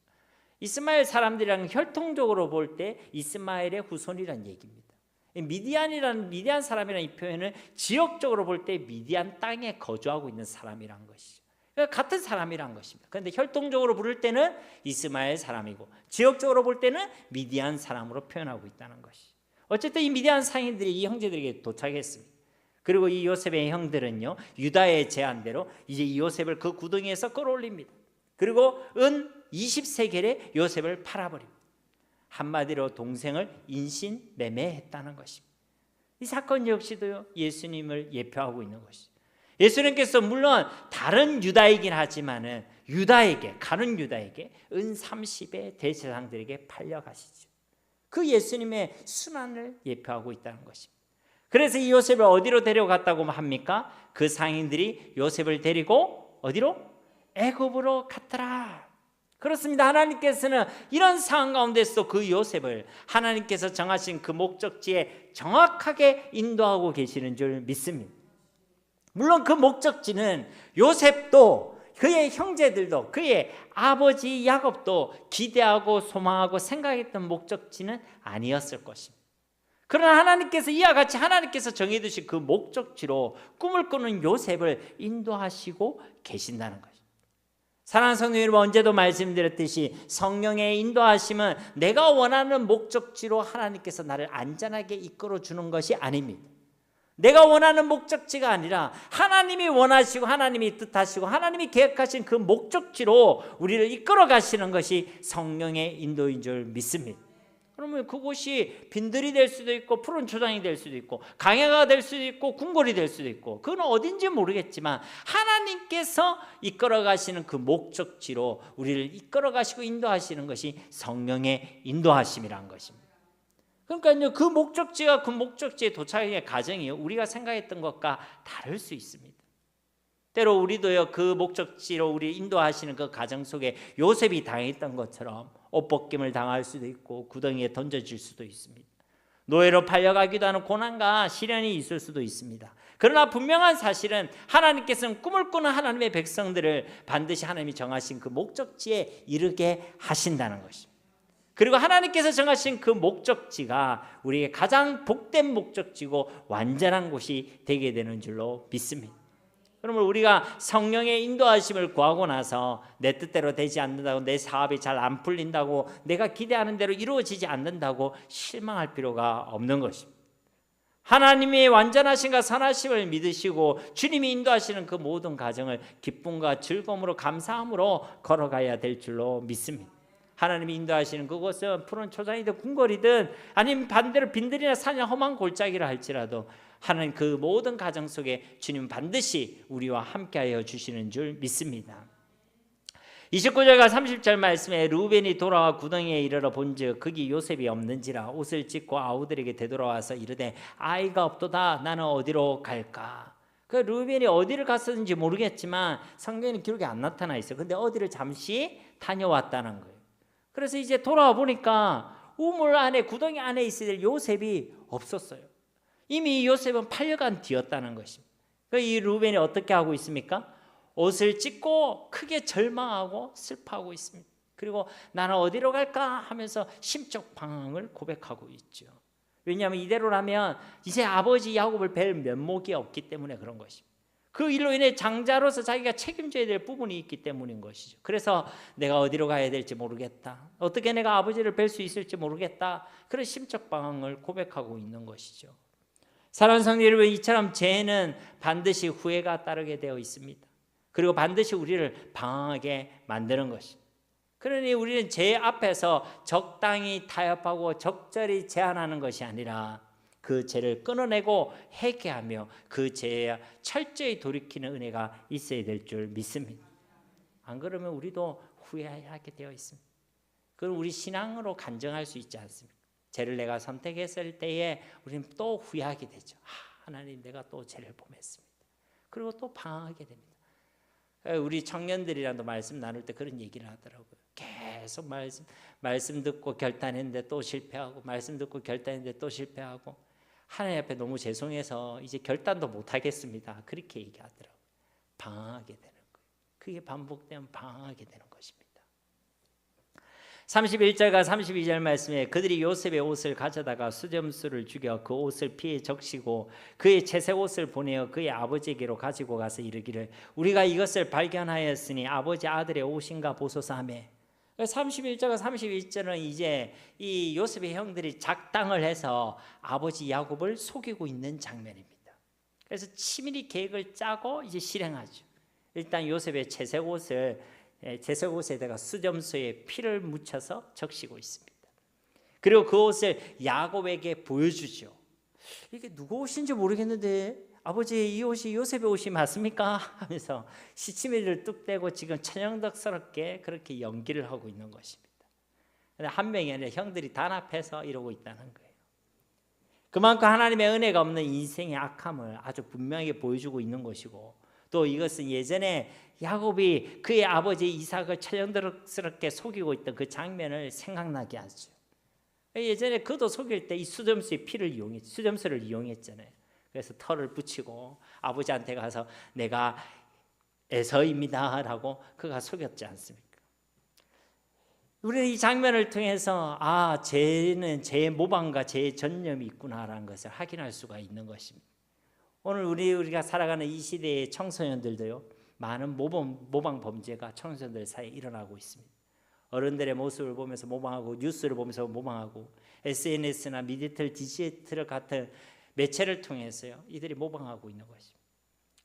이스마엘 사람들이랑 혈통적으로 볼 때 이스마엘의 후손이라는 얘기입니다. 미디안 사람이라는 이 표현은 지역적으로 볼 때 미디안 땅에 거주하고 있는 사람이란 것이죠. 그러니까 같은 사람이란 것입니다. 그런데 혈통적으로 부를 때는 이스마엘 사람이고 지역적으로 볼 때는 미디안 사람으로 표현하고 있다는 것이죠. 어쨌든 이 미디안 상인들이 이 형제들에게 도착했습니다. 그리고 이 요셉의 형들은요 유다의 제안대로 이제 이 요셉을 그 구덩이에서 끌어올립니다. 그리고 은 20세겔에 요셉을 팔아버립니다. 한마디로 동생을 인신매매했다는 것입니다. 이 사건 역시도 예수님을 예표하고 있는 것이죠. 예수님께서 물론 다른 유다이긴 하지만은 가는 유다에게 은 30의 대제사장들에게 팔려가시죠. 그 예수님의 순환을 예표하고 있다는 것입니다. 그래서 이 요셉을 어디로 데려갔다고 합니까? 그 상인들이 요셉을 데리고 어디로? 애굽으로 갔더라. 그렇습니다. 하나님께서는 이런 상황 가운데서 그 요셉을 하나님께서 정하신 그 목적지에 정확하게 인도하고 계시는 줄 믿습니다. 물론 그 목적지는 요셉도 그의 형제들도 그의 아버지 야곱도 기대하고 소망하고 생각했던 목적지는 아니었을 것입니다. 그러나 하나님께서 이와 같이 하나님께서 정해두신 그 목적지로 꿈을 꾸는 요셉을 인도하시고 계신다는 것입니다. 사랑하는 성도 여러분, 언제도 말씀드렸듯이 성령의 인도하심은 내가 원하는 목적지로 하나님께서 나를 안전하게 이끌어 주는 것이 아닙니다. 내가 원하는 목적지가 아니라 하나님이 원하시고 하나님이 뜻하시고 하나님이 계획하신 그 목적지로 우리를 이끌어 가시는 것이 성령의 인도인 줄 믿습니다. 그러면 그곳이 빈들이 될 수도 있고 푸른 초장이 될 수도 있고 강야가 될 수도 있고 궁궐이 될 수도 있고, 그건 어딘지 모르겠지만 하나님께서 이끌어 가시는 그 목적지로 우리를 이끌어 가시고 인도하시는 것이 성령의 인도하심이란 것입니다. 그러니까요, 그 목적지가 그 목적지에 도착의 과정이 우리가 생각했던 것과 다를 수 있습니다. 때로 우리도요, 그 목적지로 우리 인도하시는 그 과정 속에 요셉이 당했던 것처럼 옷벗김을 당할 수도 있고 구덩이에 던져질 수도 있습니다. 노예로 팔려가기도 하는 고난과 시련이 있을 수도 있습니다. 그러나 분명한 사실은 하나님께서는 꿈을 꾸는 하나님의 백성들을 반드시 하나님이 정하신 그 목적지에 이르게 하신다는 것입니다. 그리고 하나님께서 정하신 그 목적지가 우리의 가장 복된 목적지고 완전한 곳이 되게 되는 줄로 믿습니다. 그러면 우리가 성령의 인도하심을 구하고 나서 내 뜻대로 되지 않는다고, 내 사업이 잘 안 풀린다고, 내가 기대하는 대로 이루어지지 않는다고 실망할 필요가 없는 것입니다. 하나님의 완전하신가 선하심을 믿으시고 주님이 인도하시는 그 모든 과정을 기쁨과 즐거움으로 감사함으로 걸어가야 될 줄로 믿습니다. 하나님이 인도하시는 그곳은 푸른 초장이든 궁궐이든 아니면 반대로 빈들이나 산이나 험한 골짜기라 할지라도 하나님 그 모든 과정 속에 주님 반드시 우리와 함께하여 주시는 줄 믿습니다. 29절과 30절 말씀에 루벤이 돌아와 구덩이에 이르러 본즉 거기 요셉이 없는지라 옷을 찢고 아우들에게 되돌아와서 이르되 아이가 없도다. 나는 어디로 갈까? 그 루벤이 어디를 갔었는지 모르겠지만 성경에는 기록이 안 나타나 있어요. 근데 어디를 잠시 다녀왔다는 거예요. 그래서 이제 돌아와 보니까 우물 안에, 구덩이 안에 있어야 될 요셉이 없었어요. 이미 요셉은 팔려간 뒤였다는 것입니다. 이 루벤이 어떻게 하고 있습니까? 옷을 찢고 크게 절망하고 슬퍼하고 있습니다. 그리고 나는 어디로 갈까 하면서 심적 방황을 고백하고 있죠. 왜냐하면 이대로라면 이제 아버지 야곱을 뵐 면목이 없기 때문에 그런 것입니다. 그 일로 인해 장자로서 자기가 책임져야 될 부분이 있기 때문인 것이죠. 그래서 내가 어디로 가야 될지 모르겠다. 어떻게 내가 아버지를 뵐 수 있을지 모르겠다. 그런 심적 방황을 고백하고 있는 것이죠. 사랑하는 성도 여러분, 이처럼 죄는 반드시 후회가 따르게 되어 있습니다. 그리고 반드시 우리를 방황하게 만드는 것입니다. 그러니 우리는 죄 앞에서 적당히 타협하고 적절히 제한하는 것이 아니라 그 죄를 끊어내고 회개하며 그 죄에 철저히 돌이키는 은혜가 있어야 될 줄 믿습니다. 안 그러면 우리도 후회하게 되어 있습니다. 그럼 우리 신앙으로 간증할 수 있지 않습니까? 죄를 내가 선택했을 때에 우리는 또 후회하게 되죠. 하나님, 내가 또 죄를 범했습니다. 그리고 또 방황하게 됩니다. 우리 청년들이랑도 말씀 나눌 때 그런 얘기를 하더라고요. 계속 말씀 듣고 결단했는데 또 실패하고, 말씀 듣고 결단했는데 또 실패하고, 하나님 앞에 너무 죄송해서 이제 결단도 못 하겠습니다. 그렇게 얘기하더라고요. 방황하게 되는 거예요. 그게 반복되면 방황하게 되는 것입니다. 31절과 32절 말씀에 그들이 요셉의 옷을 가져다가 수점수를 죽여 그 옷을 피에 적시고 그의 채색 옷을 보내어 그의 아버지에게로 가지고 가서 이르기를 우리가 이것을 발견하였으니 아버지 아들의 옷인가 보소서 하며, 31절과 32절은 이제 이 요셉의 형들이 작당을 해서 아버지 야곱을 속이고 있는 장면입니다. 그래서 치밀히 계획을 짜고 이제 실행하죠. 일단 요셉의 채색 옷에다가 수점수에 피를 묻혀서 적시고 있습니다. 그리고 그 옷을 야곱에게 보여주죠. 이게 누구 옷인지 모르겠는데 아버지, 이 옷이 요셉의 옷이 맞습니까? 하면서 시치미를 뚝 떼고 지금 천연덕스럽게 그렇게 연기를 하고 있는 것입니다. 그런데 한 명이 아니라 형들이 단합해서 이러고 있다는 거예요. 그만큼 하나님의 은혜가 없는 인생의 악함을 아주 분명하게 보여주고 있는 것이고, 또 이것은 예전에 야곱이 그의 아버지 이삭을 천연덕스럽게 속이고 있던 그 장면을 생각나게 하죠. 예전에 그도 속일 때 이 수점수를 이용했잖아요. 그래서 털을 붙이고 아버지한테 가서 내가 에서입니다 라고 그가 속였지 않습니까? 우리는 이 장면을 통해서 죄는 죄의 모방과 죄의 전념이 있구나라는 것을 확인할 수가 있는 것입니다. 오늘 우리가 살아가는 이 시대의 청소년들도요, 많은 모방 범죄가 청소년들 사이에 일어나고 있습니다. 어른들의 모습을 보면서 모방하고 뉴스를 보면서 모방하고 SNS나 디지털 같은 매체를 통해서요 이들이 모방하고 있는 것입니다.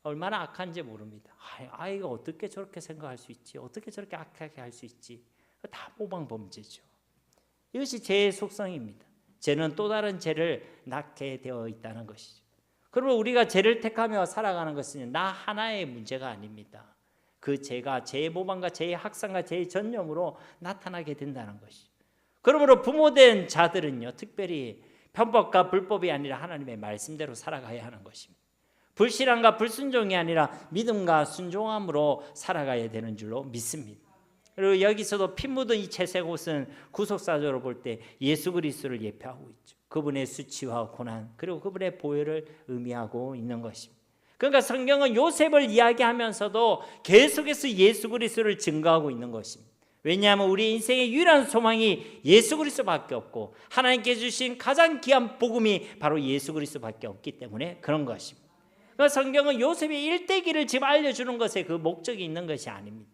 얼마나 악한지 모릅니다. 아이가 어떻게 저렇게 생각할 수 있지? 어떻게 저렇게 악하게 할 수 있지? 다 모방 범죄죠. 이것이 죄의 속성입니다. 죄는 또 다른 죄를 낳게 되어 있다는 것이죠. 그러면 우리가 죄를 택하며 살아가는 것은 나 하나의 문제가 아닙니다. 그 죄가 죄의 모방과 죄의 확산과 죄의 전염으로 나타나게 된다는 것이죠. 그러므로 부모된 자들은요 특별히 편법과 불법이 아니라 하나님의 말씀대로 살아가야 하는 것입니다. 불신앙과 불순종이 아니라 믿음과 순종함으로 살아가야 되는 줄로 믿습니다. 그리고 여기서도 피 묻은 이 채색 옷은 구속사적으로 볼 때 예수 그리스도를 예표하고 있죠. 그분의 수치와 고난 그리고 그분의 보혈을 의미하고 있는 것입니다. 그러니까 성경은 요셉을 이야기하면서도 계속해서 예수 그리스도를 증거하고 있는 것입니다. 왜냐하면 우리 인생의 유일한 소망이 예수 그리스도밖에 없고 하나님께 주신 가장 귀한 복음이 바로 예수 그리스도밖에 없기 때문에 그런 것입니다. 그러니까 성경은 요셉의 일대기를 지금 알려주는 것에 그 목적이 있는 것이 아닙니다.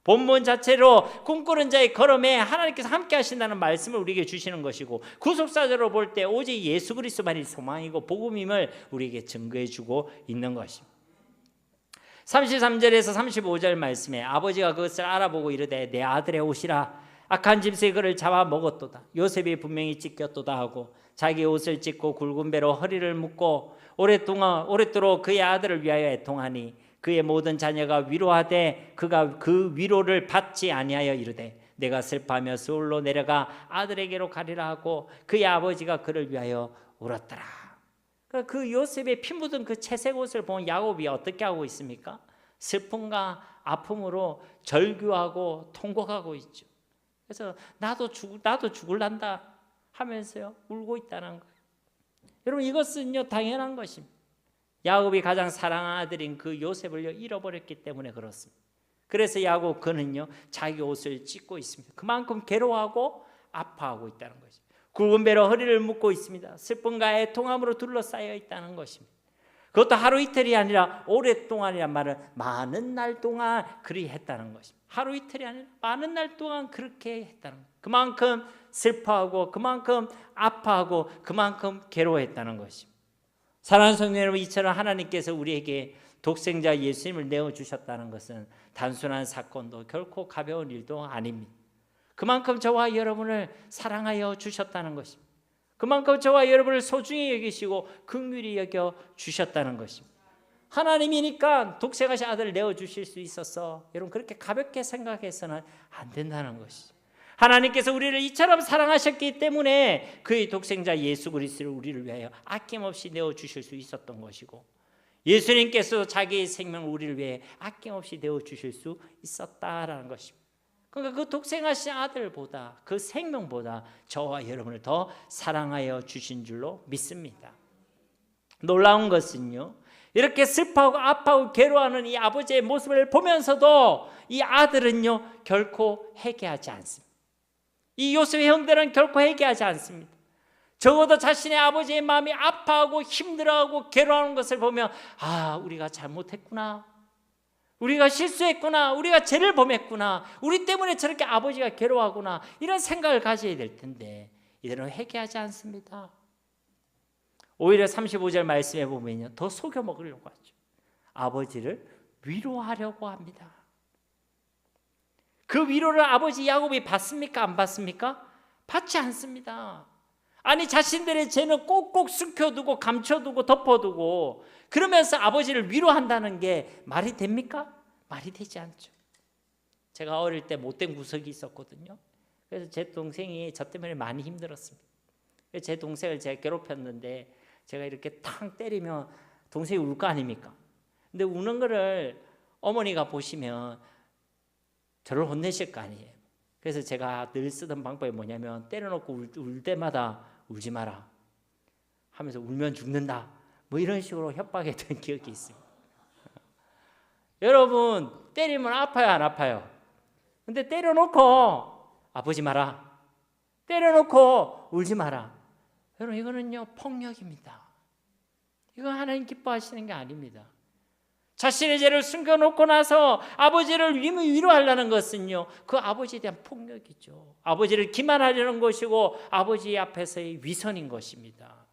본문 자체로 꿈꾸는 자의 걸음에 하나님께서 함께 하신다는 말씀을 우리에게 주시는 것이고 구속사적으로 볼 때 오직 예수 그리스도만이 소망이고 복음임을 우리에게 증거해 주고 있는 것입니다. 33절에서 35절 말씀에 아버지가 그것을 알아보고 이르되 내 아들의 옷이라 악한 짐승이 그를 잡아 먹었도다. 요셉이 분명히 찢겼도다 하고 자기 옷을 찢고 굵은 배로 허리를 묶고 오랫도록 그의 아들을 위하여 애통하니 그의 모든 자녀가 위로하되 그가 그 위로를 받지 아니하여 이르되 내가 슬퍼하며 서울로 내려가 아들에게로 가리라 하고 그의 아버지가 그를 위하여 울었더라. 그 요셉의 피 묻은 그 채색 옷을 본 야곱이 어떻게 하고 있습니까? 슬픔과 아픔으로 절규하고 통곡하고 있죠. 그래서 나도 죽을란다 하면서요 울고 있다는 거예요. 여러분 이것은요 당연한 것입니다. 야곱이 가장 사랑하는 아들인 그 요셉을 잃어버렸기 때문에 그렇습니다. 그래서 야곱 그는요 자기 옷을 찢고 있습니다. 그만큼 괴로워하고 아파하고 있다는 것입니다. 굵은 배로 허리를 묶고 있습니다. 슬픔과 애통함으로 둘러싸여 있다는 것입니다. 그것도 하루 이틀이 아니라 오랫동안이란 말은 많은 날 동안 그리 했다는 것입니다. 하루 이틀이 아니라 많은 날 동안 그렇게 했다는 것입니다. 그만큼 슬퍼하고 그만큼 아파하고 그만큼 괴로워했다는 것입니다. 사랑하는 성도 여러분, 이처럼 하나님께서 우리에게 독생자 예수님을 내어주셨다는 것은 단순한 사건도 결코 가벼운 일도 아닙니다. 그만큼 저와 여러분을 사랑하여 주셨다는 것입니다. 그만큼 저와 여러분을 소중히 여기시고 긍휼히 여겨 주셨다는 것입니다. 하나님이니까 독생하신 아들을 내어주실 수 있었어. 여러분 그렇게 가볍게 생각해서는 안 된다는 것이죠. 하나님께서 우리를 이처럼 사랑하셨기 때문에 그의 독생자 예수 그리스도를 우리를 위하여 아낌없이 내어주실 수 있었던 것이고 예수님께서 자기의 생명을 우리를 위해 아낌없이 내어주실 수 있었다라는 것입니다. 그러니까 그 독생하신 아들보다 그 생명보다 저와 여러분을 더 사랑하여 주신 줄로 믿습니다. 놀라운 것은요 이렇게 슬퍼하고 아파하고 괴로워하는 이 아버지의 모습을 보면서도 이 아들은요 결코 회개하지 않습니다. 이 요셉의 형들은 결코 회개하지 않습니다. 적어도 자신의 아버지의 마음이 아파하고 힘들어하고 괴로워하는 것을 보면 우리가 잘못했구나, 우리가 실수했구나, 우리가 죄를 범했구나, 우리 때문에 저렇게 아버지가 괴로워하구나 이런 생각을 가져야 될 텐데 이들은 회개하지 않습니다. 오히려 35절 말씀에 보면요 더 속여 먹으려고 하죠. 아버지를 위로하려고 합니다. 그 위로를 아버지 야곱이 받습니까? 안 받습니까? 받지 않습니다. 아니 자신들의 죄는 꼭꼭 숨겨두고 감춰두고 덮어두고 그러면서 아버지를 위로한다는 게 말이 됩니까? 말이 되지 않죠. 제가 어릴 때 못된 구석이 있었거든요. 그래서 제 동생이 저 때문에 많이 힘들었습니다. 제 동생을 제가 괴롭혔는데 제가 이렇게 탕 때리면 동생이 울 거 아닙니까? 근데 우는 거를 어머니가 보시면 저를 혼내실 거 아니에요. 그래서 제가 늘 쓰던 방법이 뭐냐면 때려놓고 울 때마다 울지 마라 하면서 울면 죽는다 뭐 이런 식으로 협박했던 기억이 있습니다. 여러분 때리면 아파요 안 아파요? 근데 때려놓고 아프지 마라, 때려놓고 울지 마라, 여러분 이거는요 폭력입니다. 이거 하나님 기뻐하시는 게 아닙니다. 자신의 죄를 숨겨놓고 나서 아버지를 위로하려는 것은요, 그 아버지에 대한 폭력이죠. 아버지를 기만하려는 것이고 아버지 앞에서의 위선인 것입니다.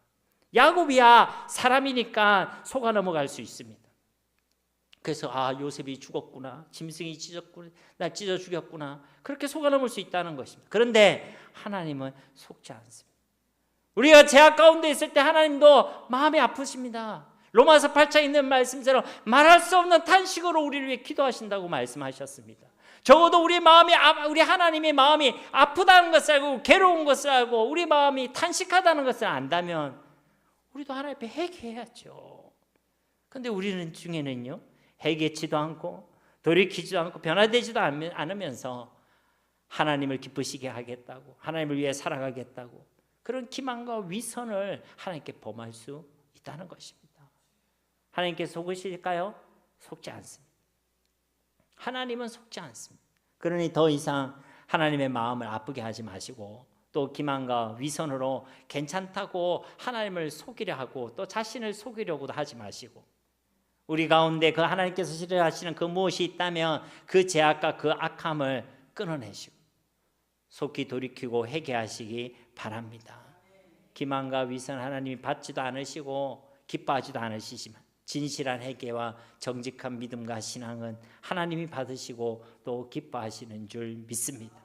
야곱이야 사람이니까 속아 넘어갈 수 있습니다. 그래서 요셉이 죽었구나, 짐승이 찢었구나, 날 찢어 죽였구나, 그렇게 속아 넘을 수 있다는 것입니다. 그런데 하나님은 속지 않습니다. 우리가 죄악 가운데 있을 때 하나님도 마음이 아프십니다. 로마서 8장에 있는 말씀처럼 말할 수 없는 탄식으로 우리를 위해 기도하신다고 말씀하셨습니다. 적어도 우리 하나님의 마음이 아프다는 것을 알고 괴로운 것을 알고 우리 마음이 탄식하다는 것을 안다면 우리도 하나님 앞에 회개해야죠. 그런데 우리는 중에는요, 회개치도 않고 돌이키지도 않고 변화되지도 않으면서 하나님을 기쁘시게 하겠다고, 하나님을 위해 살아가겠다고 그런 기만과 위선을 하나님께 범할 수 있다는 것입니다. 하나님께 속으실까요? 속지 않습니다. 하나님은 속지 않습니다. 그러니 더 이상 하나님의 마음을 아프게 하지 마시고 또 기만과 위선으로 괜찮다고 하나님을 속이려 하고 또 자신을 속이려고도 하지 마시고, 우리 가운데 그 하나님께서 싫어하시는 그 무엇이 있다면 그 죄악과 그 악함을 끊어내시고 속히 돌이키고 회개하시기 바랍니다. 기만과 위선 하나님이 받지도 않으시고 기뻐하지도 않으시지만 진실한 회개와 정직한 믿음과 신앙은 하나님이 받으시고 또 기뻐하시는 줄 믿습니다.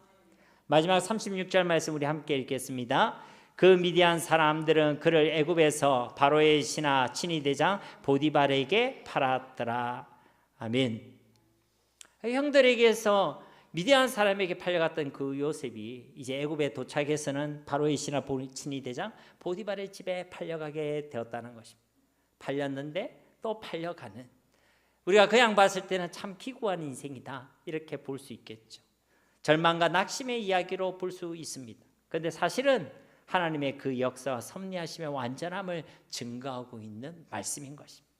마지막 36절 말씀 우리 함께 읽겠습니다. 그 미디안 사람들은 그를 애굽에서 바로의 신하 친위대장 보디발에게 팔았더라. 아멘. 형들에게서 미디안 사람에게 팔려갔던 그 요셉이 이제 애굽에 도착해서는 바로의 신하 친위대장 보디발의 집에 팔려가게 되었다는 것입니다. 팔렸는데 또 팔려가는, 우리가 그냥 봤을 때는 참 기구한 인생이다 이렇게 볼 수 있겠죠. 절망과 낙심의 이야기로 볼 수 있습니다. 그런데 사실은 하나님의 그 역사와 섭리하심의 완전함을 증거하고 있는 말씀인 것입니다.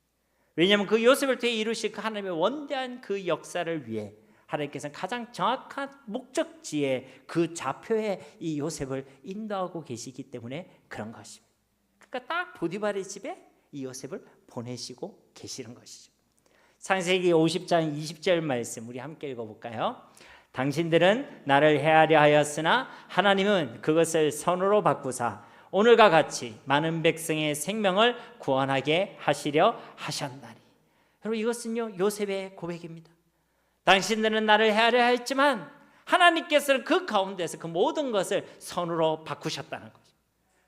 왜냐하면 그 요셉을 통해 이루실 그 하나님의 원대한 그 역사를 위해 하나님께서는 가장 정확한 목적지에 그 좌표에 이 요셉을 인도하고 계시기 때문에 그런 것입니다. 그러니까 딱 보디발의 집에 이 요셉을 보내시고 계시는 것이죠. 창세기 50장 20절 말씀 우리 함께 읽어볼까요? 당신들은 나를 해하려 하였으나 하나님은 그것을 선으로 바꾸사 오늘과 같이 많은 백성의 생명을 구원하게 하시려 하셨나니. 여러분, 이것은요 요셉의 고백입니다. 당신들은 나를 해하려 했지만 하나님께서는 그 가운데서 그 모든 것을 선으로 바꾸셨다는 거죠.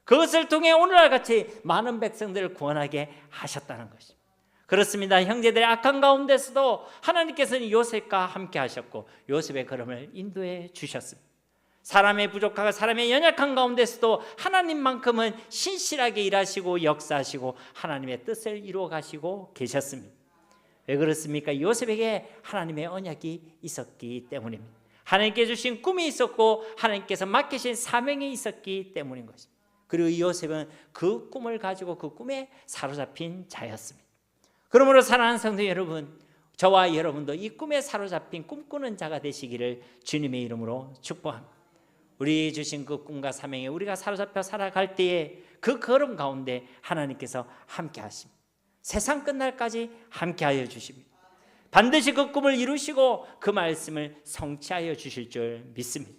그것을 통해 오늘과 같이 많은 백성들을 구원하게 하셨다는 것입니다. 그렇습니다. 형제들의 악한 가운데서도 하나님께서는 요셉과 함께 하셨고 요셉의 걸음을 인도해 주셨습니다. 사람의 부족하고 사람의 연약한 가운데서도 하나님만큼은 신실하게 일하시고 역사하시고 하나님의 뜻을 이루어 가시고 계셨습니다. 왜 그렇습니까? 요셉에게 하나님의 언약이 있었기 때문입니다. 하나님께 주신 꿈이 있었고 하나님께서 맡기신 사명이 있었기 때문인 것입니다. 그리고 이 요셉은 그 꿈을 가지고 그 꿈에 사로잡힌 자였습니다. 그러므로 사랑하는 성도 여러분, 저와 여러분도 이 꿈에 사로잡힌 꿈꾸는 자가 되시기를 주님의 이름으로 축복합니다. 우리 주신 그 꿈과 사명에 우리가 사로잡혀 살아갈 때에 그 걸음 가운데 하나님께서 함께 하십니다. 세상 끝날까지 함께 하여 주십니다. 반드시 그 꿈을 이루시고 그 말씀을 성취하여 주실 줄 믿습니다.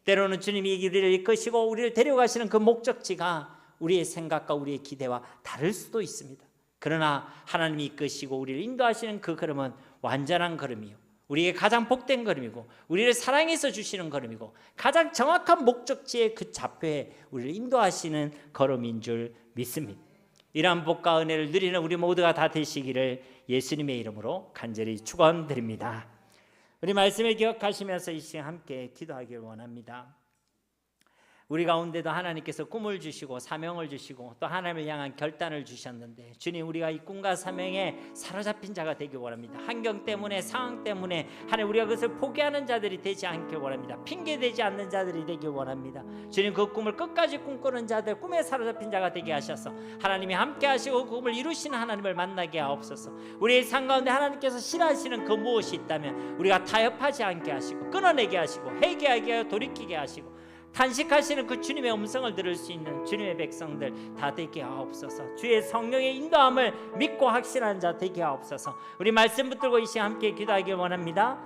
때로는 주님이 이 길을 이끄시고 우리를 데려가시는 그 목적지가 우리의 생각과 우리의 기대와 다를 수도 있습니다. 그러나 하나님이 이끄시고 우리를 인도하시는 그 걸음은 완전한 걸음이요, 우리에게 가장 복된 걸음이고 우리를 사랑해서 주시는 걸음이고 가장 정확한 목적지의 그 좌표에 우리를 인도하시는 걸음인 줄 믿습니다. 이러한 복과 은혜를 누리는 우리 모두가 다 되시기를 예수님의 이름으로 간절히 축원드립니다. 우리 말씀을 기억하시면서 이 시간 함께 기도하길 원합니다. 우리 가운데도 하나님께서 꿈을 주시고 사명을 주시고 또 하나님을 향한 결단을 주셨는데, 주님, 우리가 이 꿈과 사명에 사로잡힌 자가 되길 원합니다. 환경 때문에, 상황 때문에 하나님, 우리가 그것을 포기하는 자들이 되지 않길 원합니다. 핑계대지 않는 자들이 되길 원합니다. 주님, 그 꿈을 끝까지 꿈꾸는 자들, 꿈에 사로잡힌 자가 되게 하셔서 하나님이 함께 하시고 그 꿈을 이루시는 하나님을 만나게 하옵소서. 우리의 삶 가운데 하나님께서 싫어하시는 그 무엇이 있다면 우리가 타협하지 않게 하시고 끊어내게 하시고 회개하게 하여 돌이키게 하시고 탄식하시는 그 주님의 음성을 들을 수 있는 주님의 백성들 다 되게 하옵소서. 주의 성령의 인도함을 믿고 확신하는 자 되게 하옵소서. 우리 말씀 붙들고 이 시간 함께 기도하길 원합니다.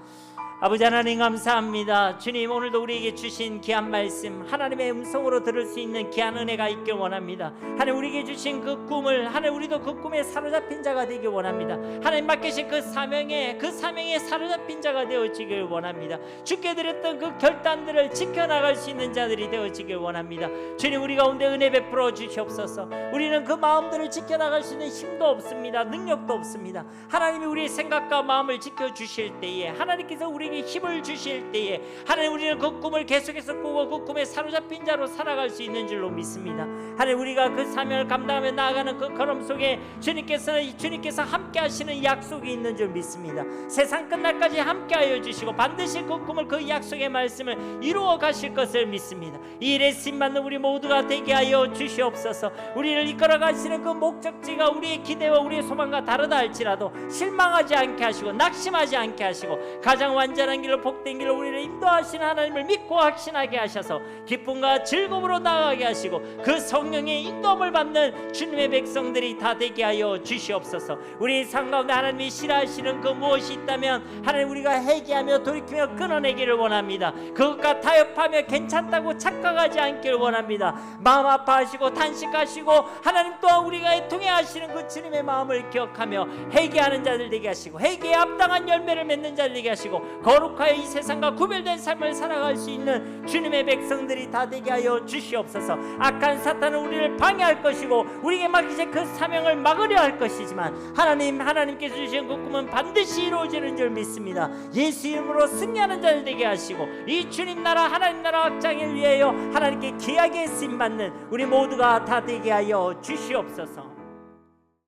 아버지 하나님 감사합니다. 주님, 오늘도 우리에게 주신 귀한 말씀, 하나님의 음성으로 들을 수 있는 귀한 은혜가 있길 원합니다. 하나님, 우리에게 주신 그 꿈을, 하나님, 우리도 그 꿈에 사로잡힌 자가 되길 원합니다. 하나님 맡기신 그 사명에 사로잡힌 자가 되어지길 원합니다. 주께 드렸던 그 결단들을 지켜나갈 수 있는 자들이 되어지길 원합니다. 주님, 우리 가운데 은혜 베풀어 주시옵소서. 우리는 그 마음들을 지켜나갈 수 있는 힘도 없습니다. 능력도 없습니다. 하나님이 우리의 생각과 마음을 지켜주실 때에, 하나님께서 우리에게 힘을 주실 때에, 하나님, 우리는 그 꿈을 계속해서 꾸고 그 꿈에 사로잡힌 자로 살아갈 수 있는 줄로 믿습니다. 하나님, 우리가 그 사명을 감당하며 나아가는 그 걸음 속에 주님께서 함께 하시는 약속이 있는 줄 믿습니다. 세상 끝날까지 함께하여 주시고 반드시 그 꿈을, 그 약속의 말씀을 이루어 가실 것을 믿습니다. 이 일에 쓰임받는 우리 모두가 되게 하여 주시옵소서. 우리를 이끌어 가시는 그 목적지가 우리의 기대와 우리의 소망과 다르다 할지라도 실망하지 않게 하시고 낙심하지 않게 하시고 가장 완전한 길로, 복된 길로 우리를 인도하시는 하나님을 믿고 확신하게 하셔서 기쁨과 즐거움으로 나아가게 하시고 그 성령의 인도함을 받는 주님의 백성들이 다 되게 하여 주시옵소서. 우리 삶 가운데 하나님이 싫어하시는 그 무엇이 있다면 하나님, 우리가 회개하며 돌이키며 끊어내기를 원합니다. 그것과 타협하며 괜찮다고 착각하지 않기를 원합니다. 마음 아파하시고 탄식하시고 하나님 또한 우리가 통해하시는 그 주님의 마음을 기억하며 회개하는 자들 되게 하시고 회개에 합당한 열매를 맺는 자들 되게 하시고 거룩하여 이 세상과 구별된 삶을 살아갈 수 있는 주님의 백성들이 다 되게 하여 주시옵소서. 악한 사탄은 우리를 방해할 것이고 우리에게 맡기신 그 사명을 막으려 할 것이지만 하나님께서 주신 그 꿈은 반드시 이루어지는 줄 믿습니다. 예수 이름으로 승리하는 자들 되게 하시고 이 주님 나라, 하나님 나라 확장을 위하여 하나님께 귀하게 쓰임받는 우리 모두가 다 되게 하여 주시옵소서.